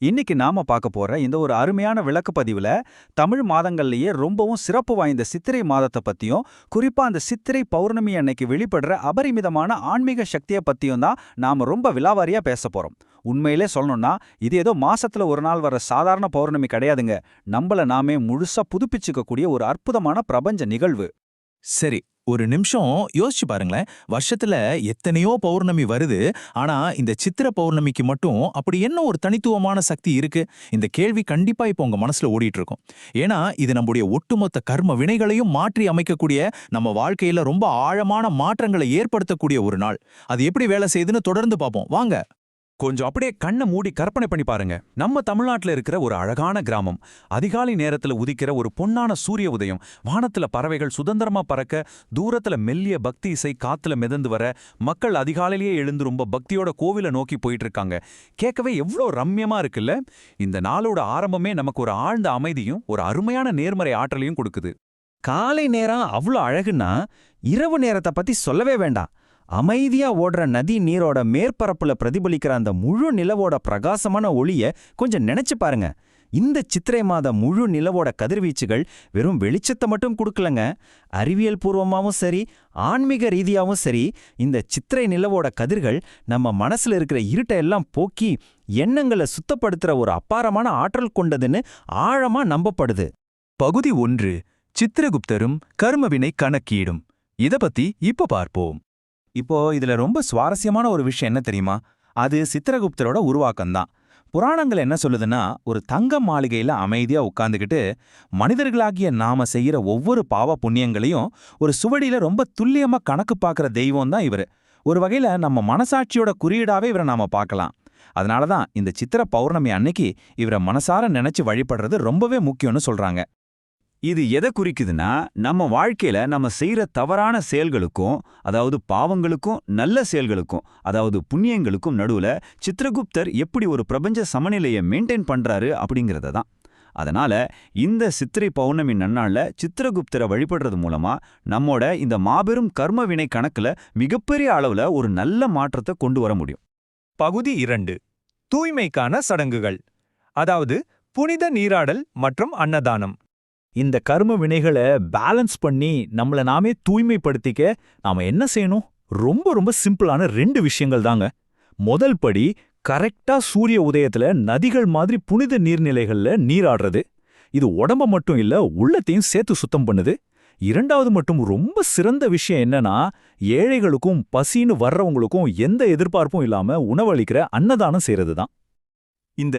இன்னைக்கு நாம பார்க்க போற இந்த ஒரு அருமையான விளக்க பதிவுல தமிழ் மாதங்கள்லயே ரொம்பவும் சிறப்பு வாய்ந்த சித்திரை மாதத்தை பத்தியும், குறிப்பா அந்த சித்திரை பௌர்ணமி அன்னைக்கு வெளிப்படுற அபரிமிதமான ஆன்மீக சக்தியை பத்தியும் தான் நாம ரொம்ப விலாவாரியா பேச போறோம். உண்மையிலே சொல்லணும்னா இது ஏதோ மாசத்துல ஒரு நாள் வர சாதாரண பௌர்ணமி கிடையாதுங்க. நம்மள நாமே முழுசா புதுப்பிச்சுக்க கூடிய ஒரு அற்புதமான பிரபஞ்ச நிகழ்வு. சரி, ஒரு நிமிஷம் யோசிச்சு பாருங்களேன். வருஷத்துல எத்தனையோ பௌர்ணமி வருது. ஆனா இந்த சித்திர பௌர்ணமிக்கு மட்டும் அப்படி என்ன ஒரு தனித்துவமான சக்தி இருக்கு? இந்த கேள்வி கண்டிப்பா இப்போ உங்க மனசுல ஓடிட்டு இருக்கும். ஏன்னா இது நம்முடைய ஒட்டுமொத்த கர்ம வினைகளையும் மாற்றி அமைக்கக்கூடிய, நம்ம வாழ்க்கையில ரொம்ப ஆழமான மாற்றங்களை ஏற்படுத்தக்கூடிய ஒரு நாள். அது எப்படி வேலை செய்யுதுன்னு தொடர்ந்து பார்ப்போம் வாங்க. கொஞ்சம் அப்படியே கண்ணை மூடி கற்பனை பண்ணி பாருங்க. நம்ம தமிழ்நாட்டுல இருக்கிற ஒரு அழகான கிராமம். அதிகாலை நேரத்துல உதிக்கிற ஒரு பொன்னான சூரிய உதயம். வானத்துல பறவைகள் சுதந்திரமா பறக்க, தூரத்துல மெல்லிய பக்தி இசை காத்துல மிதந்து வர, மக்கள் அதிகாலையிலேயே எழுந்து ரொம்ப பக்தியோட கோவிலை நோக்கி போயிட்டு இருக்காங்க. கேட்கவே எவ்வளோ ரம்யமா இருக்குல்ல? இந்த நாளோட ஆரம்பமே நமக்கு ஒரு ஆழ்ந்த அமைதியும் ஒரு அருமையான நேர்மறை ஆற்றலையும் கொடுக்குது. காலை நேரம் அவ்வளோ அழகுன்னா இரவு நேரத்தை பத்தி சொல்லவே வேண்டாம். அமைதியா ஓடுற நதி நீரோட மேற்பரப்புல பிரதிபலிக்கிற அந்த முழு நிலவோட பிரகாசமான ஒளிய கொஞ்சம் நினைச்சு பாருங்க. இந்த சித்திரை மாத முழு நிலவோட கதிர்வீச்சுகள் வெறும் வெளிச்சத்தை மட்டும் கொடுக்கலங்க. அறிவியல் பூர்வமாவும் சரி, ஆன்மீக ரீதியாவும் சரி, இந்த சித்திரை நிலவோட கதிர்கள் நம்ம மனசுல இருக்கிற இருட்டை எல்லாம் போக்கி எண்ணங்களை சுத்தப்படுத்துற ஒரு அபாரமான ஆற்றல் கொண்டதுன்னு ஆழமா நம்பப்படுது. பகுதி 1, சித்திரகுப்தரும் கர்மவினை கணக்கீடும். இத பத்தி இப்ப பார்ப்போம். இப்போ இதுல ரொம்ப சுவாரஸ்யமான ஒரு விஷயம் என்ன தெரியுமா? அது சித்திரகுப்தரோட உருவாக்கம்தான். புராணங்கள் என்ன சொல்லுதுன்னா, ஒரு தங்க மாளிகையில அமைதியா உட்கார்ந்துகிட்டு மனிதர்களாகிய நாம செய்யற ஒவ்வொரு பாவ புண்ணியங்களையும் ஒரு சுவடியில ரொம்ப துல்லியமா கணக்கு பார்க்கற தெய்வம் தான் இவரு. ஒரு வகையில நம்ம மனசாட்சியோட குறியீடாவே இவரை நாம பார்க்கலாம். அதனாலதான் இந்த சித்திர பௌர்ணமி அன்னைக்கு இவரை மனசார நினைச்சு வழிபடுறது ரொம்பவே முக்கியம்னு சொல்றாங்க. இது எதை குறிக்குதுன்னா, நம்ம வாழ்க்கையில நம்ம செய்யற தவறான செயல்களுக்கும், அதாவது பாவங்களுக்கும், நல்ல செயல்களுக்கும், அதாவது புண்ணியங்களுக்கும் நடுவுல சித்திரகுப்தர் எப்படி ஒரு பிரபஞ்ச சமநிலையை மெயின்டைன் பண்றாரு அப்படிங்கறத தான். அதனால இந்த சித்திரை பௌர்ணமி நன்னாள்ல சித்திரகுப்தரை வழிபடுறது மூலமா நம்மோட இந்த மாபெரும் கர்ம வினை கணக்குல மிகப்பெரிய அளவுல ஒரு நல்ல மாற்றத்தை கொண்டு வர முடியும். பகுதி 2, தூய்மைக்கான சடங்குகள். அதாவது புனித நீராடல் மற்றும் அன்னதானம். இந்த கர்ம வினைகளை பேலன்ஸ் பண்ணி நம்மள நாமே தூய்மைப்படுத்திக்க நாம என்ன செய்யணும்? ரொம்ப ரொம்ப சிம்பிளான 2 விஷயங்கள் தாங்க. முதல் படி, கரெக்டா சூரிய உதயத்துல நதிகள் மாதிரி புனித நீர்நிலைகள்ல நீராடுறது. இது உடம்ப மட்டும் இல்ல, உள்ளத்தையும் சேர்த்து சுத்தம் பண்ணுது. இரண்டாவது மட்டும் ரொம்ப சிறந்த விஷயம் என்னன்னா, ஏழைகளுக்கும் பசின்னு வர்றவங்களுக்கும் எந்த எதிர்பார்ப்பும் இல்லாம உணவளிக்கிற அன்னதானம் செய்யறது தான்.